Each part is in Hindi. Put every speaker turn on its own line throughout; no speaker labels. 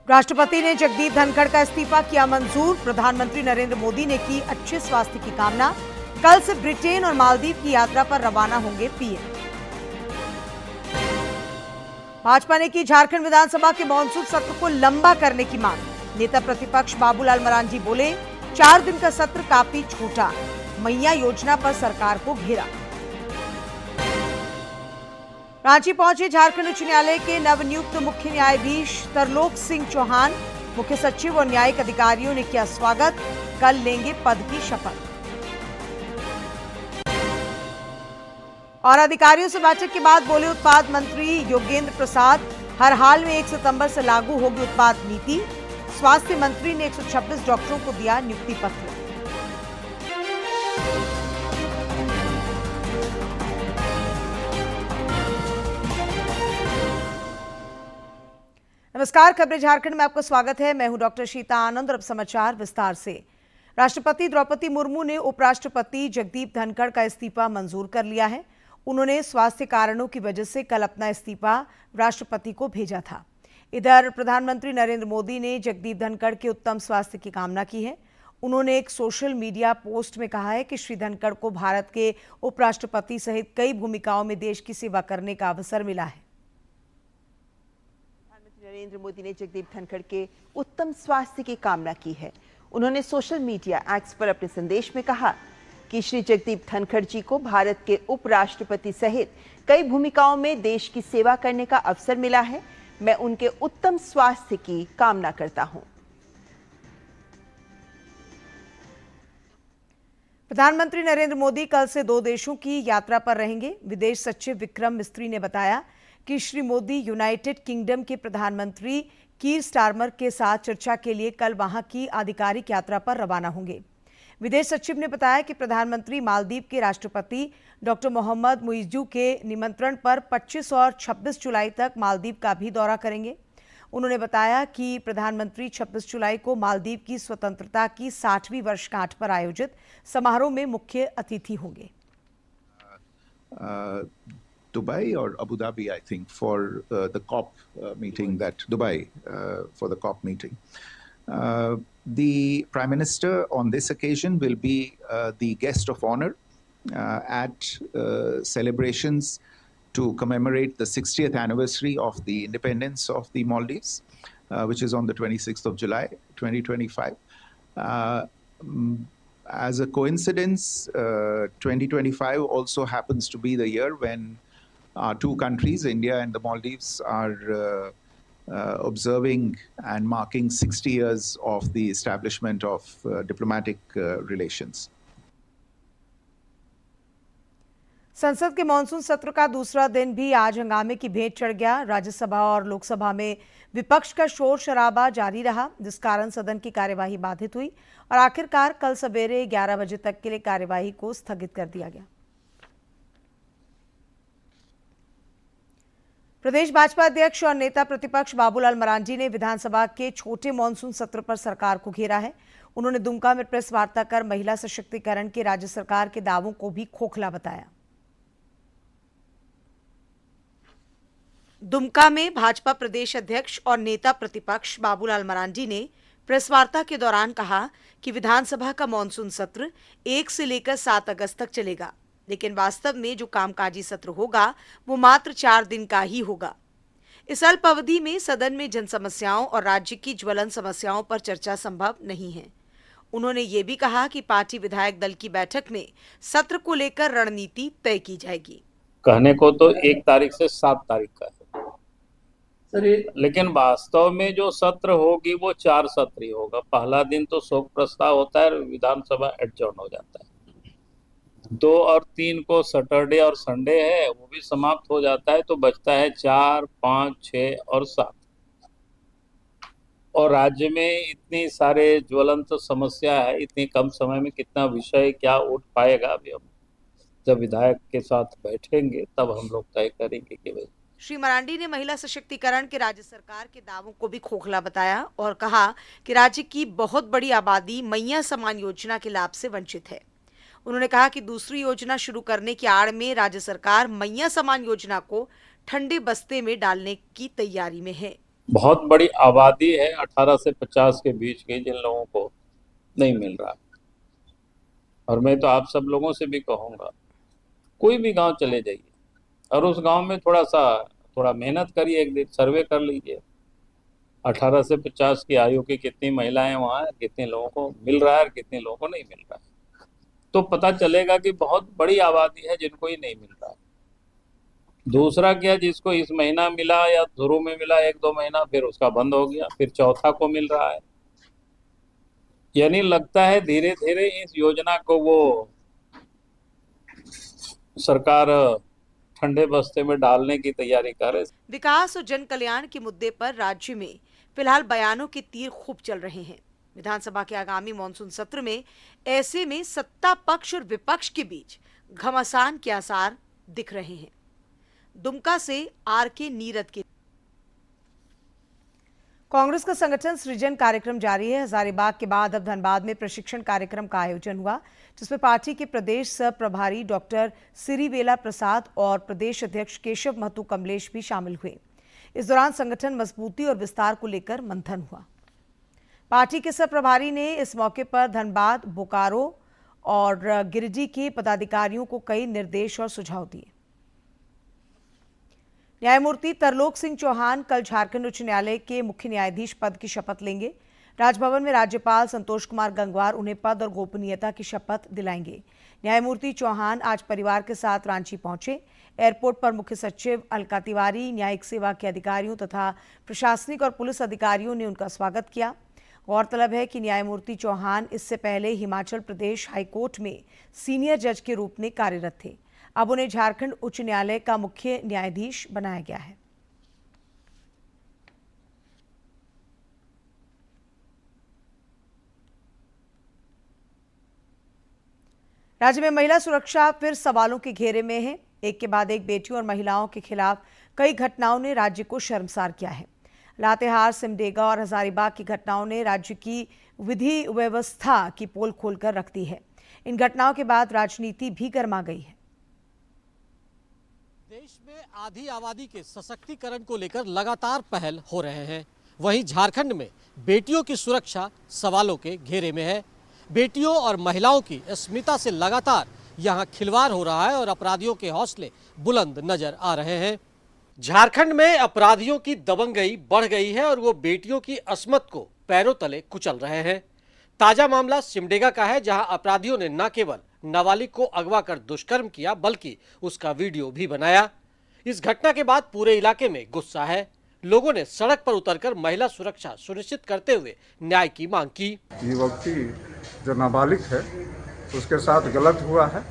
राष्ट्रपति ने जगदीप धनखड़ का इस्तीफा किया मंजूर। प्रधानमंत्री नरेंद्र मोदी ने की अच्छे स्वास्थ्य की कामना। कल से ब्रिटेन और मालदीव की यात्रा पर रवाना होंगे पीएम। भाजपा ने की झारखंड विधानसभा के मॉनसून सत्र को लंबा करने की मांग। नेता प्रतिपक्ष बाबूलाल मरांडी बोले, 4 दिन का सत्र काफी छोटा। मैया योजना पर सरकार को घेरा। रांची पहुंचे झारखंड उच्च न्यायालय के नवनियुक्त मुख्य न्यायाधीश तरलोक सिंह चौहान। मुख्य सचिव और न्यायिक अधिकारियों ने किया स्वागत। कल लेंगे पद की शपथ। और अधिकारियों से बैठक के बाद बोले उत्पाद मंत्री योगेंद्र प्रसाद, हर हाल में 1 सितंबर से लागू होगी उत्पाद नीति। स्वास्थ्य मंत्री ने 126 डॉक्टरों को दिया नियुक्ति पत्र। नमस्कार, खबरें झारखंड में आपका स्वागत है। मैं हूं डॉक्टर शीता आनंद और अब समाचार विस्तार से। राष्ट्रपति द्रौपदी मुर्मू ने उपराष्ट्रपति जगदीप धनखड़ का इस्तीफा मंजूर कर लिया है। उन्होंने स्वास्थ्य कारणों की वजह से कल अपना इस्तीफा राष्ट्रपति को भेजा था। इधर प्रधानमंत्री नरेंद्र मोदी ने जगदीप धनखड़ के उत्तम स्वास्थ्य की कामना की है। उन्होंने एक सोशल मीडिया पोस्ट में कहा है कि श्री धनखड़ को भारत के उपराष्ट्रपति सहित कई भूमिकाओं में देश की सेवा करने का अवसर मिला है।
नरेंद्र मोदी ने जगदीप धनखड़ के उत्तम स्वास्थ्य की कामना की है। उन्होंने सोशल मीडिया एक्स पर अपने संदेश में कहा कि श्री जगदीप धनखड़ जी को भारत के उपराष्ट्रपति सहित कई भूमिकाओं में देश की सेवा करने का अवसर मिला है। मैं उनके उत्तम स्वास्थ्य की कामना करता हूं।
प्रधानमंत्री नरेंद्र मोदी कल से 2 देशों की यात्रा पर रहेंगे। विदेश सचिव विक्रम मिस्त्री ने बताया कि श्री मोदी यूनाइटेड किंगडम के प्रधानमंत्री कीर स्टारमर के साथ चर्चा के लिए कल वहां की आधिकारिक यात्रा पर रवाना होंगे। विदेश सचिव ने बताया कि प्रधानमंत्री मालदीव के राष्ट्रपति डॉक्टर मोहम्मद मुइज़्ज़ू के निमंत्रण पर 25 और 26 जुलाई तक मालदीव का भी दौरा करेंगे। उन्होंने बताया कि प्रधानमंत्री 26 जुलाई को मालदीव की स्वतंत्रता की 60वीं वर्षगांठ पर आयोजित समारोह में मुख्य अतिथि होंगे।
Dubai or Abu Dhabi, I think, for the COP meeting, that Dubai for the COP meeting. The Prime Minister on this occasion will be the guest of honor at celebrations to commemorate the 60th anniversary of the independence of the Maldives, which is on the 26th of July, 2025. As a coincidence, 2025 also happens to be the year when our 2 countries, India and the Maldives, are observing and marking 60 years of the establishment of diplomatic relations.
संसद के मॉनसून सत्र का दूसरा दिन भी आज हंगामे की भेंट चढ़ गया। राज्यसभा और लोकसभा में विपक्ष का शोर शराबा जारी रहा, जिस कारण सदन की कार्यवाही बाधित हुई और आखिरकार कल सवेरे 11 बजे तक के लिए कार्यवाही को स्थगित कर दिया गया। प्रदेश भाजपा अध्यक्ष और नेता प्रतिपक्ष बाबूलाल मरांडी ने विधानसभा के छोटे मॉनसून सत्र पर सरकार को घेरा है। उन्होंने दुमका में प्रेस वार्ता कर महिला सशक्तिकरण के राज्य सरकार के दावों को भी खोखला बताया। दुमका में भाजपा प्रदेश अध्यक्ष और नेता प्रतिपक्ष बाबूलाल मरांडी ने प्रेस वार्ता के दौरान कहा कि विधानसभा का मॉनसून सत्र 1 से लेकर 7 अगस्त तक चलेगा, लेकिन वास्तव में जो कामकाजी सत्र होगा वो मात्र 4 दिन का ही होगा। इस अल्प अवधि में सदन में जन समस्याओं और राज्य की ज्वलन समस्याओं पर चर्चा संभव नहीं है। उन्होंने ये भी कहा कि पार्टी विधायक दल की बैठक में सत्र को लेकर रणनीति तय की जाएगी।
कहने को तो 1 तारीख से 7 तारीख का है सर, लेकिन वास्तव में जो सत्र होगी वो 4 सत्र ही होगा। पहला दिन तो शोक प्रस्ताव होता है, विधानसभा एडजॉर्न हो जाता है। 2 और 3 को सैटरडे और संडे है, वो भी समाप्त हो जाता है, तो बचता है 4, 5, 6 और 7। और राज्य में इतनी सारे ज्वलंत समस्या है, इतनी कम समय में कितना विषय क्या उठ पाएगा, अभी हम जब विधायक के साथ बैठेंगे तब हम लोग तय करेंगे कि भाई।
श्री मरांडी ने महिला सशक्तिकरण के राज्य सरकार के दावों को भी खोखला बताया और कहा कि राज्य की बहुत बड़ी आबादी मैया समान योजना के लाभ से वंचित है। उन्होंने कहा कि दूसरी योजना शुरू करने की आड़ में राज्य सरकार मैया समान योजना को ठंडे बस्ते में डालने की तैयारी में है।
बहुत बड़ी आबादी है 18 से 50 के बीच की, जिन लोगों को नहीं मिल रहा। और मैं तो आप सब लोगों से भी कहूँगा, कोई भी गांव चले जाइए और उस गांव में थोड़ा मेहनत करिए, एक दिन सर्वे कर लीजिए 18 से 50 की आयु की कितनी महिलाएं वहाँ हैं, कितने लोगों को मिल रहा है और कितने लोगों को नहीं मिल रहा है, तो पता चलेगा कि बहुत बड़ी आबादी है जिनको ही नहीं मिल रहा है। दूसरा क्या, जिसको इस महीना मिला या शुरू में मिला 1-2 महीना, फिर उसका बंद हो गया, फिर चौथा को मिल रहा है। यानी लगता है धीरे धीरे इस योजना को वो सरकार ठंडे बस्ते में डालने की तैयारी कर रहे।
विकास और जन कल्याण के मुद्दे पर राज्य में फिलहाल बयानों के तीर खूब चल रहे हैं। विधानसभा के आगामी मॉनसून सत्र में ऐसे में सत्ता पक्ष और विपक्ष के बीच घमासान के आसार दिख रहे हैं। दुमका से आर.के. नीरद के। कांग्रेस का संगठन सृजन कार्यक्रम जारी है। हजारीबाग के बाद अब धनबाद में प्रशिक्षण कार्यक्रम का आयोजन हुआ, जिसमें पार्टी के प्रदेश सह प्रभारी डॉक्टर सिरिवेला प्रसाद और प्रदेश अध्यक्ष केशव महतो कमलेश भी शामिल हुए। इस दौरान संगठन मजबूती और विस्तार को लेकर मंथन हुआ। पार्टी के सह प्रभारी ने इस मौके पर धनबाद, बोकारो और गिरिडीह के पदाधिकारियों को कई निर्देश और सुझाव दिए। न्यायमूर्ति तरलोक सिंह चौहान कल झारखंड उच्च न्यायालय के मुख्य न्यायाधीश पद की शपथ लेंगे। राजभवन में राज्यपाल संतोष कुमार गंगवार उन्हें पद और गोपनीयता की शपथ दिलाएंगे। न्यायमूर्ति चौहान आज परिवार के साथ रांची पहुंचे। एयरपोर्ट पर मुख्य सचिव अलका तिवारी, न्यायिक सेवा के अधिकारियों तथा प्रशासनिक और पुलिस अधिकारियों ने उनका स्वागत किया। गौरतलब है कि न्यायमूर्ति चौहान इससे पहले हिमाचल प्रदेश हाईकोर्ट में सीनियर जज के रूप में कार्यरत थे। अब उन्हें झारखंड उच्च न्यायालय का मुख्य न्यायाधीश बनाया गया है। राज्य में महिला सुरक्षा फिर सवालों के घेरे में है। एक के बाद एक बेटियों और महिलाओं के खिलाफ कई घटनाओं ने राज्य को शर्मसार किया है। लातेहार, सिमडेगा और हजारीबाग की घटनाओं ने राज्य की विधि व्यवस्था की पोल खोलकर रख दी है। इन घटनाओं के बाद राजनीति भी गर्मा गई है।
देश में आधी आबादी के सशक्तिकरण को लेकर लगातार पहल हो रहे हैं। वहीं झारखंड में बेटियों की सुरक्षा सवालों के घेरे में है। बेटियों और महिलाओं की अस्मिता से लगातार यहां खिलवाड़ हो रहा है और अपराधियों के हौसले बुलंद नजर आ रहे हैं। झारखंड में अपराधियों की दबंगई बढ़ गई है और वो बेटियों की अस्मत को पैरों तले कुचल रहे हैं। ताजा मामला सिमडेगा का है, जहां अपराधियों ने न केवल नाबालिग को अगवा कर दुष्कर्म किया बल्कि उसका वीडियो भी बनाया। इस घटना के बाद पूरे इलाके में गुस्सा है। लोगों ने सड़क पर उतरकर महिला सुरक्षा सुनिश्चित करते हुए न्याय की मांग की।
युवती जो नाबालिग है उसके साथ गलत हुआ है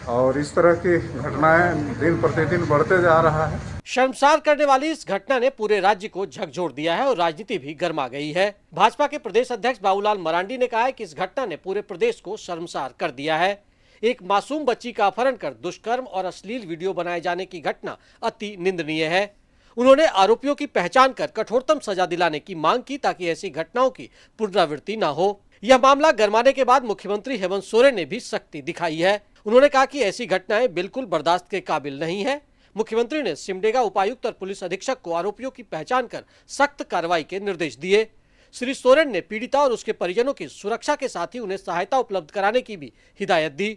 और इस तरह की घटनाएं दिन प्रतिदिन बढ़ते जा रहा है।
शर्मसार करने वाली इस घटना ने पूरे राज्य को झकझोर दिया है और राजनीति भी गर्मा गई है। भाजपा के प्रदेश अध्यक्ष बाबूलाल मरांडी ने कहा है कि इस घटना ने पूरे प्रदेश को शर्मसार कर दिया है। एक मासूम बच्ची का अपहरण कर दुष्कर्म और अश्लील वीडियो बनाए जाने की घटना अति निंदनीय है। उन्होंने आरोपियों की पहचान कर कठोरतम सजा दिलाने की मांग की ताकि ऐसी घटनाओं की पुनरावृत्ति न हो। यह मामला गरमाने के बाद मुख्यमंत्री हेमंत सोरेन ने भी सख्ती दिखाई है। उन्होंने कहा कि ऐसी घटनाएं बिल्कुल बर्दाश्त के काबिल नहीं है। मुख्यमंत्री ने सिमडेगा उपायुक्त और पुलिस अधीक्षक को आरोपियों की पहचान कर सख्त कार्रवाई के निर्देश दिए। श्री सोरेन ने पीड़िता और उसके परिजनों की सुरक्षा के साथ ही उन्हें सहायता उपलब्ध कराने की भी हिदायत दी।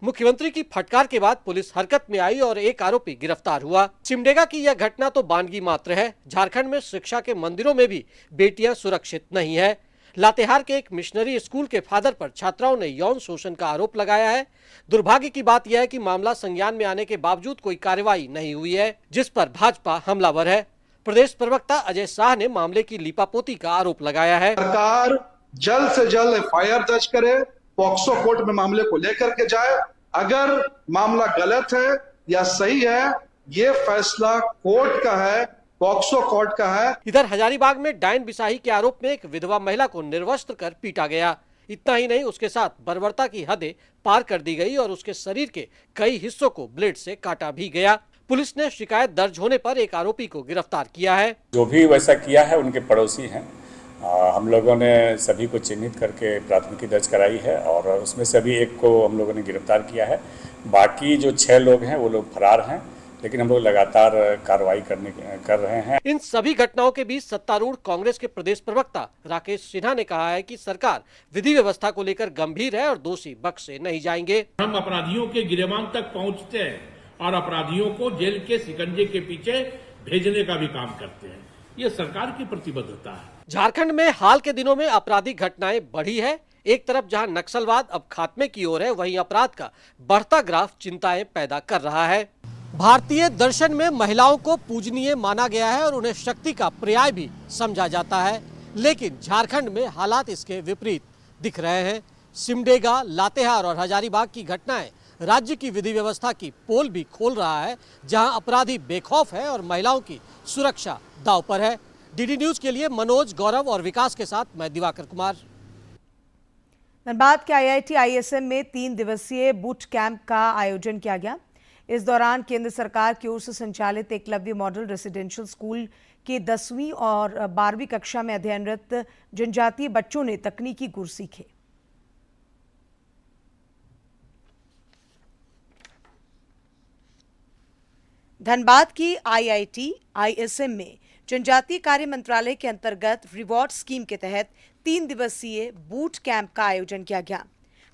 मुख्यमंत्री की फटकार के बाद पुलिस हरकत में आई और एक आरोपी गिरफ्तार हुआ। सिमडेगा की यह घटना तो बानगी मात्र है। झारखंड में शिक्षा के मंदिरों में भी बेटियां सुरक्षित नहीं है। लातेहार के एक मिशनरी स्कूल के फादर पर छात्राओं ने यौन शोषण का आरोप लगाया है। दुर्भाग्य की बात यह है कि मामला संज्ञान में आने के बावजूद कोई कार्रवाई नहीं हुई है, जिस पर भाजपा हमलावर है। प्रदेश प्रवक्ता अजय शाह ने मामले की लीपापोती का आरोप लगाया है।
सरकार जल्द से जल्द एफआईआर दर्ज करे, पॉक्सो कोर्ट में मामले को लेकर के जाए। अगर मामला गलत है या सही है, ये फैसला कोर्ट का है, पॉक्सो कोर्ट का है।
इधर हजारीबाग में डायन बिसाही के आरोप में एक विधवा महिला को निर्वस्त्र कर पीटा गया। इतना ही नहीं, उसके साथ बर्बरता की हदें पार कर दी गई और उसके शरीर के कई हिस्सों को ब्लेड से काटा भी गया। पुलिस ने शिकायत दर्ज होने पर एक आरोपी को गिरफ्तार किया है।
जो भी वैसा किया है उनके पड़ोसी हैं। हम लोगों ने सभी को चिन्हित करके प्राथमिकी दर्ज कराई है और उसमें से अभी एक को हम लोगों ने गिरफ्तार किया है। बाकी जो 6 लोग हैं वो लोग फरार हैं। लेकिन हम लोग लगातार कार्रवाई कर रहे हैं।
इन सभी घटनाओं के बीच सत्तारूढ़ कांग्रेस के प्रदेश प्रवक्ता राकेश सिन्हा ने कहा है कि सरकार विधि व्यवस्था को लेकर गंभीर है और दोषी बख्शे नहीं जाएंगे।
हम अपराधियों के गिरेबान तक पहुंचते हैं और अपराधियों को जेल के शिकंजे के पीछे भेजने का भी काम करते हैं। ये सरकार की प्रतिबद्धता है।
झारखंड में हाल के दिनों में आपराधिक घटनाएं बढ़ी है। एक तरफ जहां नक्सलवाद अब खात्मे की ओर है, वहीं अपराध का बढ़ता ग्राफ चिंताएं पैदा कर रहा है। भारतीय दर्शन में महिलाओं को पूजनीय माना गया है और उन्हें शक्ति का पर्याय भी समझा जाता है, लेकिन झारखंड में हालात इसके विपरीत दिख रहे हैं। सिमडेगा, लातेहार और हजारीबाग की घटनाएं राज्य की विधि व्यवस्था की पोल भी खोल रहा है, जहां अपराधी बेखौफ है और महिलाओं की सुरक्षा दांव पर है। डीडी न्यूज के लिए मनोज, गौरव और विकास के साथ मैं दिवाकर कुमार।
धनबाद के IIT ISM में 3 दिवसीय बूट कैंप का आयोजन किया गया। इस दौरान केंद्र सरकार की ओर से संचालित एकलव्य मॉडल रेसिडेंशियल स्कूल के 10वीं और 12वीं कक्षा में अध्ययनरत जनजातीय बच्चों ने तकनीकी गुर सीखे। धनबाद की IIT ISM में जनजातीय कार्य मंत्रालय के अंतर्गत रिवॉर्ड स्कीम के तहत 3 दिवसीय बूट कैंप का आयोजन किया गया।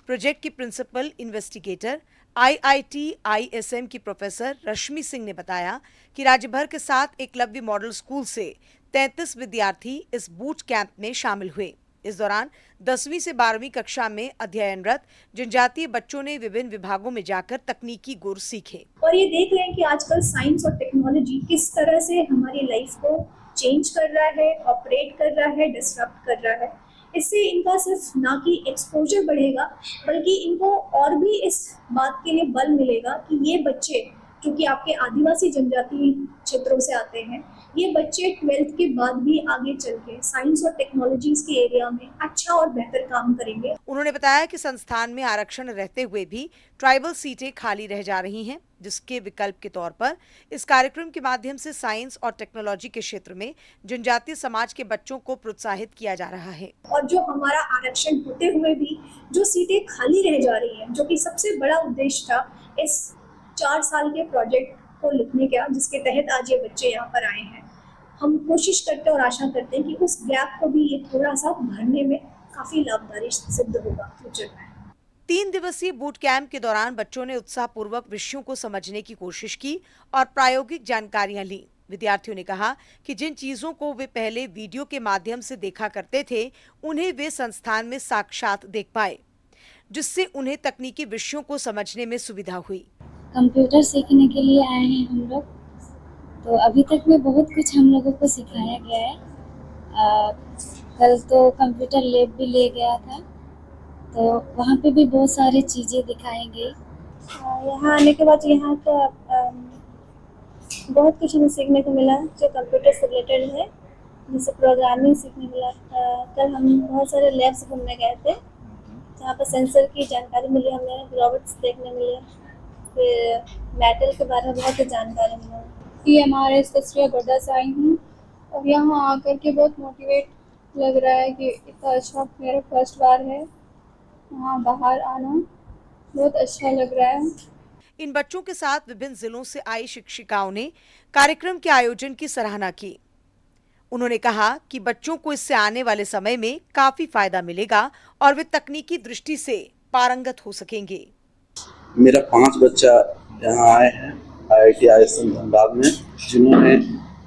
प्रोजेक्ट की प्रिंसिपल इन्वेस्टिगेटर IIT ISM की प्रोफेसर रश्मि सिंह ने बताया कि राज्य भर के 7 एकलव्य मॉडल स्कूल से 33 विद्यार्थी इस बूट कैंप में शामिल हुए। इस दौरान 10वीं से 12वीं कक्षा में अध्ययनरत जनजातीय बच्चों ने विभिन्न विभागों में जाकर तकनीकी गुर सीखे।
और ये देख रहे हैं कि आजकल साइंस और टेक्नोलॉजी किस तरह से हमारी लाइफ को चेंज कर रहा है, ऑपरेट कर रहा है, डिसरप्ट कर रहा है। इससे इनका सिर्फ ना कि एक्सपोजर बढ़ेगा, बल्कि इनको और भी इस बात के लिए बल मिलेगा कि ये बच्चे जो कि आपके आदिवासी जनजातीय क्षेत्रों से आते हैं, ये बच्चे 12th के बाद भी आगे चल के साइंस और टेक्नोलॉजीज के एरिया में अच्छा और बेहतर काम करेंगे।
उन्होंने बताया कि संस्थान में आरक्षण रहते हुए भी ट्राइबल सीटें खाली रह जा रही हैं, जिसके विकल्प के तौर पर इस कार्यक्रम के माध्यम से साइंस और टेक्नोलॉजी के क्षेत्र में जनजातीय समाज के बच्चों को प्रोत्साहित किया जा रहा है।
और जो हमारा आरक्षण होते हुए भी जो सीटें खाली रह जा रही हैं, जो कि सबसे बड़ा उद्देश्य था इस 4 साल के प्रोजेक्ट को लिखने का, जिसके तहत आज ये बच्चे यहाँ पर आए हैं। हम कोशिश करते और आशा करते हैं कि उस गैप को भी ये थोड़ा सा भरने में काफी लाभकारी सिद्ध होगा फ्यूचर में।
3 दिवसीय बूट कैंप के दौरान बच्चों ने उत्साहपूर्वक विषयों को समझने की कोशिश की और प्रायोगिक जानकारियां ली। विद्यार्थियों ने कहा कि जिन चीजों को वे पहले वीडियो के माध्यम से देखा करते थे, उन्हें वे संस्थान में साक्षात देख पाए, जिससे उन्हें तकनीकी विषयों को समझने में सुविधा हुई।
कंप्यूटर सीखने के लिए आए हैं हम लोग, तो अभी तक में बहुत कुछ हम लोगों को सिखाया गया है। कल तो कंप्यूटर लैब भी ले गया था, तो वहाँ पे भी बहुत सारी चीज़ें दिखाई गई।
यहाँ आने के बाद यहाँ का बहुत कुछ हमें सीखने को मिला जो कंप्यूटर से रिलेटेड है, जैसे प्रोग्रामिंग सीखने मिला। कल हम बहुत सारे लैब्स घूमने गए थे, जहाँ पर सेंसर की जानकारी मिली, हमें रोबोट्स देखने मिले, फिर मेटल के बारे में बहुत ही जानकारी मिली।
हमारे ससुर गोड्डा से आई हूँ और यहाँ आकर के बहुत मोटिवेट लग रहा है कि इतना अच्छा मेरा फर्स्ट बार है, यहाँ बाहर आना बहुत अच्छा लग रहा है।
इन बच्चों के साथ विभिन्न जिलों से आई शिक्षिकाओं ने कार्यक्रम के आयोजन की सराहना की। उन्होंने कहा कि बच्चों को इससे आने वाले समय में काफी फायदा मिलेगा और वे तकनीकी दृष्टि से पारंगत हो सकेंगे।
मेरा 5 बच्चा यहाँ आए हैं IIT ISM धनबाद में, जिन्होंने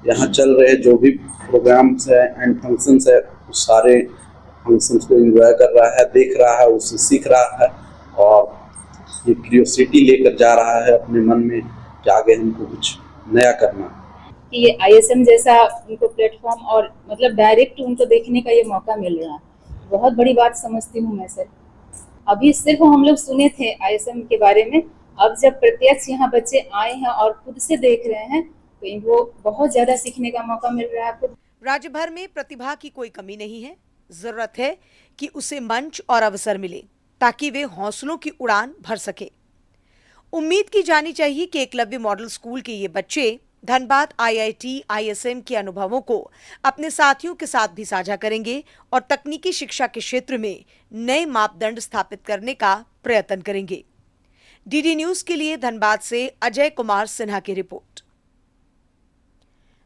यहाँ चल रहे जो भी प्रोग्राम्स है एंड फंक्शंस है, उस सारे फंक्शंस को एंजॉय कर रहा है, देख रहा है, उससे सीख रहा है और ये क्यूरियोसिटी लेकर जा रहा है अपने मन में कि आगे हमको कुछ नया करना।
कि ये ISM जैसा उनको प्लेटफॉर्म और मतलब डायरेक्ट उनको देखने का ये मौका मिल रहा है, बहुत बड़ी बात समझती हूँ मैं सर। अभी सिर्फ हम लोग सुने थे ISM के बारे में, अब जब प्रत्यक्ष यहाँ बच्चे आए हैं और खुद से देख रहे हैं तो इनको बहुत ज्यादा सीखने का मौका मिल रहा है।
राज्य भर में प्रतिभा की कोई कमी नहीं है, जरूरत है कि उसे मंच और अवसर मिले ताकि वे हौसलों की उड़ान भर सके। उम्मीद की जानी चाहिए कि एकलव्य मॉडल स्कूल के ये बच्चे धनबाद IIT ISM के अनुभवों को अपने साथियों के साथ भी साझा करेंगे और तकनीकी शिक्षा के क्षेत्र में नए मापदंड स्थापित करने का प्रयत्न करेंगे। डीडी न्यूज के लिए धनबाद से अजय कुमार सिन्हा की रिपोर्ट।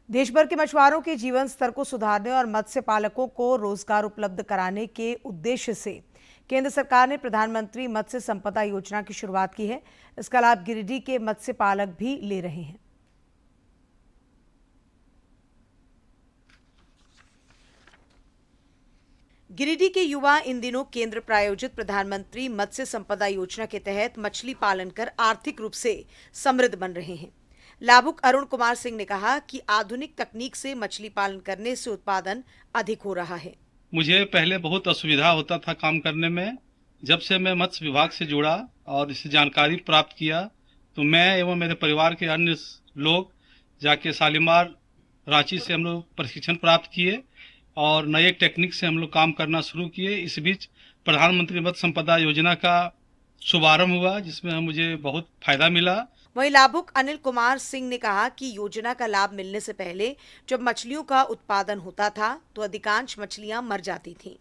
देश भर के मछुआरों के जीवन स्तर को सुधारने और मत्स्य पालकों को रोजगार उपलब्ध कराने के उद्देश्य से केंद्र सरकार ने प्रधानमंत्री मत्स्य संपदा योजना की शुरुआत की है। इसका लाभ गिरिडीह के मत्स्य पालक भी ले रहे हैं। गिरिडीह के युवा इन दिनों केंद्र प्रायोजित प्रधानमंत्री मत्स्य संपदा योजना के तहत मछली पालन कर आर्थिक रूप से समृद्ध बन रहे हैं। लाभुक अरुण कुमार सिंह ने कहा कि आधुनिक तकनीक से मछली पालन करने से उत्पादन अधिक हो रहा है।
मुझे पहले बहुत असुविधा होता था काम करने में। जब से मैं मत्स्य विभाग से जुड़ा और इससे जानकारी प्राप्त किया तो मैं एवं मेरे परिवार के अन्य लोग जाके शालीमार रांची से हम लोग प्रशिक्षण प्राप्त किए और नए टेक्निक से हम लोग काम करना शुरू किए। इस बीच प्रधानमंत्री मत्स्य संपदा योजना का शुभारंभ हुआ जिसमें मुझे बहुत फायदा मिला।
वहीं लाभुक अनिल कुमार सिंह ने कहा कि योजना का लाभ मिलने से पहले जब मछलियों का उत्पादन होता था तो अधिकांश मछलियां मर जाती थीं,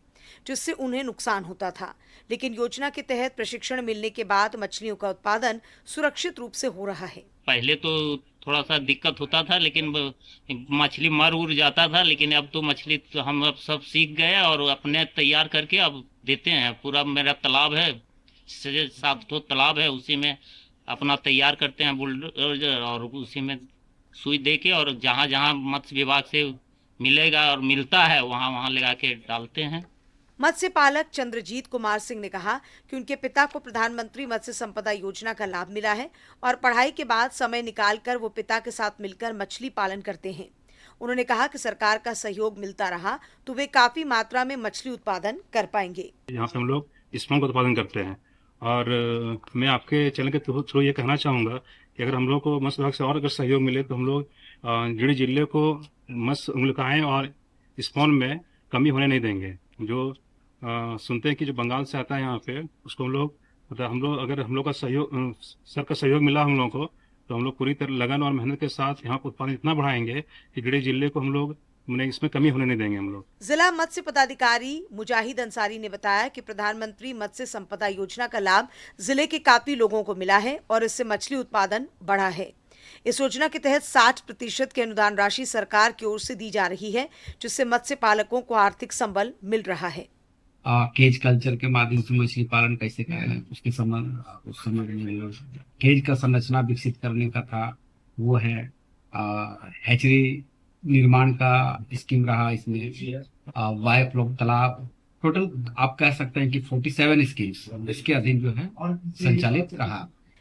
जिससे उन्हें नुकसान होता था। लेकिन योजना के तहत प्रशिक्षण मिलने के बाद मछलियों का उत्पादन सुरक्षित रूप से हो रहा है।
पहले तो थोड़ा सा दिक्कत होता था, लेकिन मछली मर उड़ जाता था, लेकिन अब तो मछली तो हम अब सब सीख गए और अपने तैयार करके अब देते हैं। पूरा मेरा तालाब है, 7 तालाब है, उसी में अपना तैयार करते हैं बुलडोजर और उसी में सुई दे के और जहाँ जहाँ मत्स्य विभाग से मिलेगा और मिलता है वहाँ वहाँ लगा के डालते हैं।
मत्स्य पालक चंद्रजीत कुमार सिंह ने कहा कि उनके पिता को प्रधानमंत्री मत्स्य संपदा योजना का लाभ मिला है और पढ़ाई के बाद समय निकालकर वो पिता के साथ मिलकर मछली पालन करते हैं। उन्होंने कहा कि सरकार का सहयोग मिलता रहा तो वे काफी मात्रा में मछली उत्पादन कर पाएंगे।
यहाँ पे हम लोग स्पॉन्ज का उत्पादन करते हैं और मैं आपके चैनल के थ्रू ये कहना चाहूँगा कि अगर हम लोग को मत्स्य विभाग से और अगर सहयोग मिले तो हम लोग गिरिडीह जिले को मत्स्य उंगलिकाएँ और स्पॉन्ज में कमी होने नहीं देंगे। जो सुनते हैं कि जो बंगाल से आता है यहाँ पे उसको हम लोग अगर हम लोग का सहयोग सर का सहयोग मिला हम लोगों को तो हम लोग पूरी तरह लगन और मेहनत के साथ यहाँ पर उत्पादन इतना बढ़ाएंगे कि गिरिडीह जिले को हम लोग इसमें कमी होने नहीं देंगे। हम लोग
जिला मत्स्य पदाधिकारी मुजाहिद अंसारी ने बताया कि प्रधानमंत्री मत्स्य संपदा योजना का लाभ जिले के काफी लोगों को मिला है और इससे मछली उत्पादन बढ़ा है। इस योजना के तहत 60% की अनुदान राशि सरकार की ओर से दी जा रही है, जिससे मत्स्य पालकों को आर्थिक संबल मिल रहा है।
केज कल्चर के माध्यम से मछली पालन कैसे करें उसके समझ में केज का संरचना विकसित करने का था, वो है हैचरी निर्माण का स्कीम रहा। इसमें बायोफ्लॉक तालाब टोटल आप कह सकते हैं कि 47 स्कीम्स इसके अधीन जो है संचालित रहा।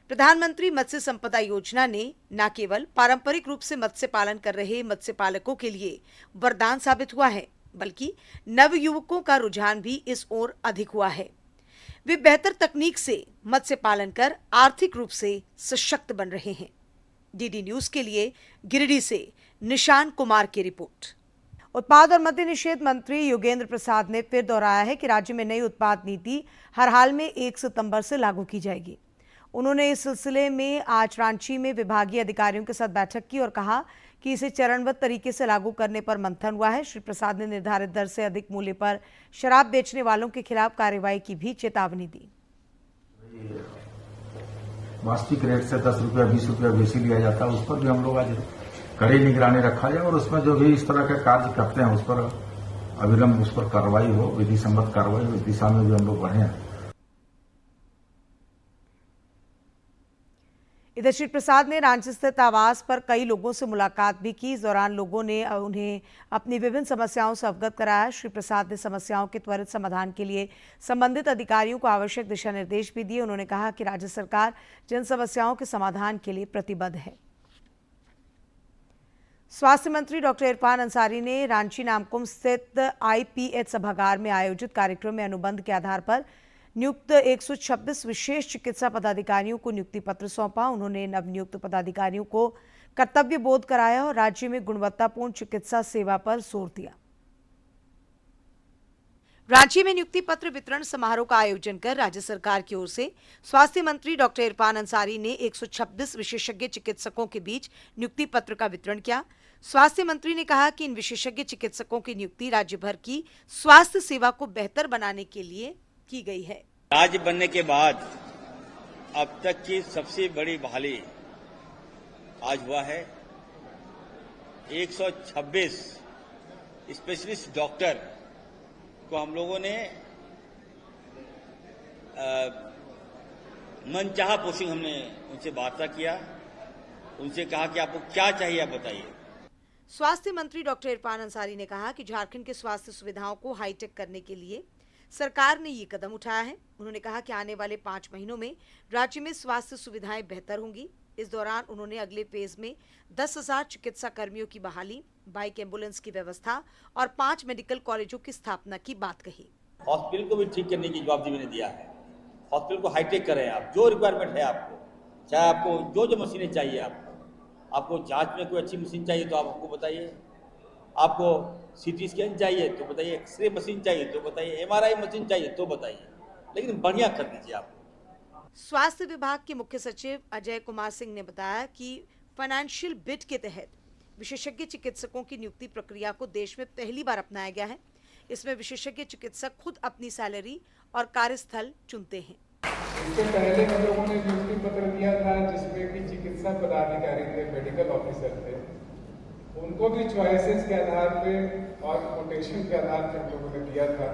प्रधानमंत्री मत्स्य संपदा योजना ने न केवल पारंपरिक रूप से मत्स्य पालन कर रहे मत्स्य पालकों के लिए वरदान साबित हुआ है, बल्कि नव युवकों का रुझान भी इस ओर अधिक हुआ है। वे बेहतर तकनीक से मत्स्य पालन कर आर्थिक रूप से सशक्त बन रहे हैं। डीडी न्यूज के लिए गिरिडीह से निशान कुमार की रिपोर्ट। उत्पाद और मद्य निषेध मंत्री योगेंद्र प्रसाद ने फिर दोहराया है कि राज्य में नई उत्पाद नीति हर हाल में 1 सितंबर से लागू की जाएगी। उन्होंने इस सिलसिले में आज रांची में विभागीय अधिकारियों के साथ बैठक की और कहा कि इसे चरणबद्ध तरीके से लागू करने पर मंथन हुआ है। श्री प्रसाद ने निर्धारित दर से अधिक मूल्य पर शराब बेचने वालों के खिलाफ कार्रवाई की भी चेतावनी दी।
वास्तविक रेट से 10 रुपया 20 रुपया बेची लिया जाता है, उस पर भी हम लोग आज कड़ी निगरानी रखा जाए और उसमें जो भी इस तरह के कार्य करते हैं उस पर अविलंब उस पर कार्रवाई हो, विधि सम्मत कार्रवाई हो, इस दिशा में भी हम लोग बढ़े हैं।
इधर श्री प्रसाद ने रांची स्थित आवास पर कई लोगों से मुलाकात भी की। इस दौरान लोगों ने उन्हें अपनी विभिन्न समस्याओं से अवगत कराया। श्री प्रसाद ने समस्याओं के त्वरित समाधान के लिए संबंधित अधिकारियों को आवश्यक दिशा निर्देश भी दिए। उन्होंने कहा कि राज्य सरकार जन समस्याओं के समाधान के लिए प्रतिबद्ध है। स्वास्थ्य मंत्री डॉक्टर इरफान अंसारी ने रांची नामकुम स्थित IPH सभागार में आयोजित कार्यक्रम में अनुबंध के आधार पर नियुक्त 126 विशेष चिकित्सा पदाधिकारियों को नियुक्ति पत्र सौंपा। उन्होंने नवनियुक्त पदाधिकारियों को कर्तव्य बोध कराया और राज्य में गुणवत्तापूर्ण चिकित्सा सेवा पर जोर दिया। रांची में नियुक्ति पत्र वितरण समारोह का आयोजन कर राज्य सरकार की ओर से स्वास्थ्य मंत्री डॉक्टर इरफान अंसारी ने 126 विशेषज्ञ चिकित्सकों के बीच नियुक्ति पत्र का वितरण किया। स्वास्थ्य मंत्री ने कहा कि इन विशेषज्ञ चिकित्सकों की नियुक्ति राज्य भर की स्वास्थ्य सेवा को बेहतर बनाने के लिए की गई है।
राज्य बनने के बाद अब तक की सबसे बड़ी बहाली आज हुआ है। 126 स्पेशलिस्ट डॉक्टर को हम लोगों ने मनचाहा पोस्टिंग हमने उनसे वार्ता किया, उनसे कहा कि आपको क्या चाहिए आप बताइए।
स्वास्थ्य मंत्री डॉक्टर इरफान अंसारी ने कहा कि झारखंड के स्वास्थ्य सुविधाओं को हाईटेक करने के लिए सरकार ने ये कदम उठाया है। उन्होंने कहा कि आने वाले 5 महीनों में राज्य में स्वास्थ्य सुविधाएं बेहतर होंगी। इस दौरान उन्होंने अगले फेज में 10,000 चिकित्सा कर्मियों की बहाली, बाइक एम्बुलेंस की व्यवस्था और 5 मेडिकल कॉलेजों की स्थापना की बात कही।
हॉस्पिटल को भी ठीक करने की जवाबदेही मैंने दिया है। हॉस्पिटल को हाईटेक करें आप, जो रिक्वायरमेंट है आपको, चाहे आपको जो मशीनें चाहिए, आपको जांच में कोई अच्छी मशीन चाहिए तो आप हमको बताइए, आपको सीटी स्कैन चाहिए तो बताइए, एक्सरे मशीन चाहिए तो बताइए, एमआरआई मशीन चाहिए तो बताइए, लेकिन बढ़िया कर दीजिए आप।
स्वास्थ्य विभाग के मुख्य सचिव अजय कुमार सिंह ने बताया कि फाइनेंशियल बिड के तहत विशेषज्ञ चिकित्सकों की नियुक्ति प्रक्रिया को देश में पहली बार अपनाया गया है। इसमें विशेषज्ञ चिकित्सक खुद अपनी सैलरी और कार्यस्थल चुनते हैं।
इससे पहले हम लोगों ने नियुक्ति पत्र दिया था जिसमें कि चिकित्सा पदाधिकारी थे, मेडिकल ऑफिसर थे, उनको भी चॉइसेस के आधार पे और कोटेशन के आधार पे हम लोगों ने दिया था।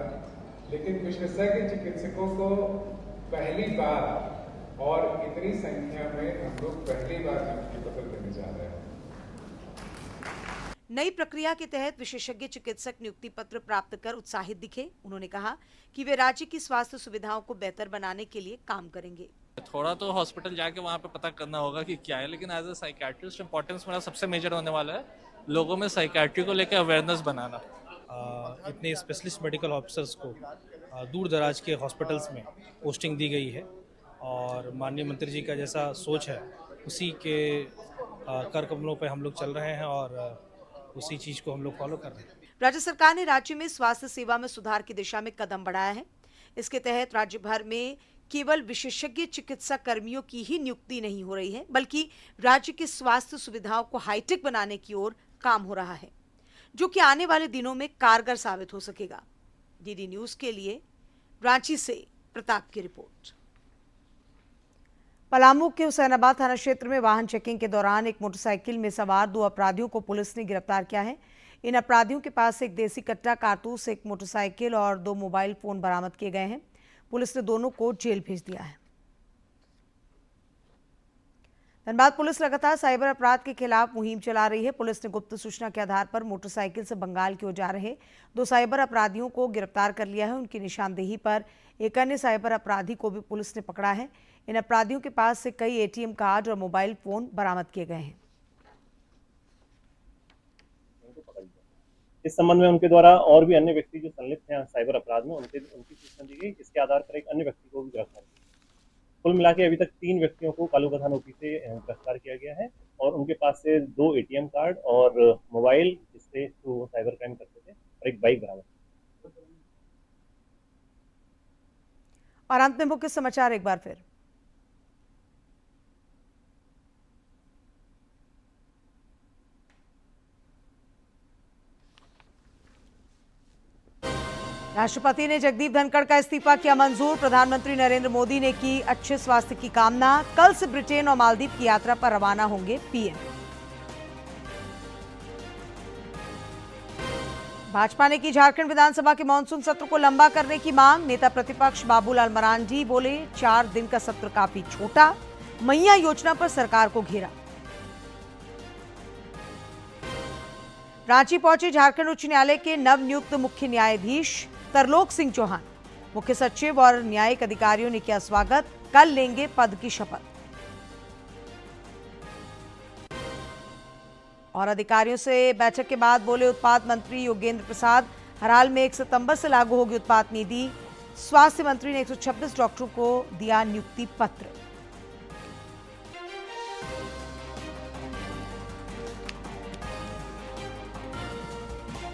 लेकिन विशेषज्ञ चिकित्सकों को पहली बार और इतनी संख्या में हम लोग पहली बार नियुक्ति पत्र देने जा रहे हैं।
नई प्रक्रिया के तहत विशेषज्ञ चिकित्सक नियुक्ति पत्र प्राप्त कर उत्साहित दिखे। उन्होंने कहा कि वे राज्य की स्वास्थ्य सुविधाओं को बेहतर बनाने के लिए काम करेंगे।
थोड़ा तो हॉस्पिटल जाके वहाँ पे पता करना होगा कि क्या है, लेकिन एज ए साइकियाट्रिस्ट इम्पोर्टेंस मेरा सबसे मेजर होने वाला है लोगों में साइकियाट्री को लेकर अवेयरनेस बनाना।
इतने स्पेशलिस्ट मेडिकल ऑफिसर्स को दूर दराज के हॉस्पिटल्स में पोस्टिंग दी गई है और माननीय मंत्री जी का जैसा सोच है उसी के कर कमलों पे हम लोग चल रहे हैं और उसी चीज को हम लोग फॉलो कर रहे हैं।
राज्य सरकार ने राज्य में स्वास्थ्य सेवा में सुधार की दिशा में कदम बढ़ाया है। इसके तहत राज्य भर में केवल विशेषज्ञ चिकित्सा कर्मियों की ही नियुक्ति नहीं हो रही है, बल्कि राज्य की स्वास्थ्य सुविधाओं को हाईटेक बनाने की ओर काम हो रहा है, जो कि आने वाले दिनों में कारगर साबित हो सकेगा। डीडी न्यूज के लिए रांची से प्रताप की रिपोर्ट। पलामू के हुसैनाबाद थाना क्षेत्र में वाहन चेकिंग के दौरान एक मोटरसाइकिल में सवार 2 अपराधियों को पुलिस ने गिरफ्तार किया है। इन अपराधियों के पास एक देसी कट्टा, कारतूस, एक मोटरसाइकिल और 2 मोबाइल फोन बरामद किए गए हैं। पुलिस ने दोनों को जेल भेज दिया है। धनबाद पुलिस लगातार साइबर अपराध के खिलाफ मुहिम चला रही है। पुलिस ने गुप्त सूचना के आधार पर मोटरसाइकिल से बंगाल की ओर जा रहे 2 साइबर अपराधियों को गिरफ्तार कर लिया है। उनकी निशानदेही पर एक अन्य साइबर अपराधी को भी पुलिस ने पकड़ा है। इन अपराधियों के पास से कई एटीएम कार्ड और मोबाइल फोन बरामद किए गए हैं।
इस संबंध में उनके द्वारा और भी अन्य व्यक्ति जो संलिप्त हैं साइबर अपराध में उनकी सूचना दी गई। इसके आधार पर एक अन्य व्यक्ति को भी गिरफ्तार किया। कुल मिला के अभी तक 3 व्यक्तियों को कालूगधा नोटिस से गिरफ्तार किया गया है और उनके पास से 2 एटीएम कार्ड और मोबाइल, जिससे वो साइबर क्राइम करते थे, और एक बाइक बरामद।
और अंत में मुख्य समाचार एक बार फिर। राष्ट्रपति ने जगदीप धनखड़ का इस्तीफा किया मंजूर। प्रधानमंत्री नरेंद्र मोदी ने की अच्छे स्वास्थ्य की कामना। कल से ब्रिटेन और मालदीव की यात्रा पर रवाना होंगे पीएम। भाजपा ने की झारखंड विधानसभा के मानसून सत्र को लंबा करने की मांग। नेता प्रतिपक्ष बाबूलाल मरांडी बोले 4 दिन का सत्र काफी छोटा। मैया योजना पर सरकार को घेरा। रांची पहुंचे झारखंड उच्च न्यायालय के नवनियुक्त मुख्य न्यायाधीश तरलोक सिंह चौहान। मुख्य सचिव और न्यायिक अधिकारियों ने किया स्वागत। कल लेंगे पद की शपथ। और अधिकारियों से बैठक के बाद बोले उत्पाद मंत्री योगेंद्र प्रसाद, हर हाल में 1 सितंबर से लागू होगी उत्पाद नीति। स्वास्थ्य मंत्री ने 126 डॉक्टरों को दिया नियुक्ति पत्र।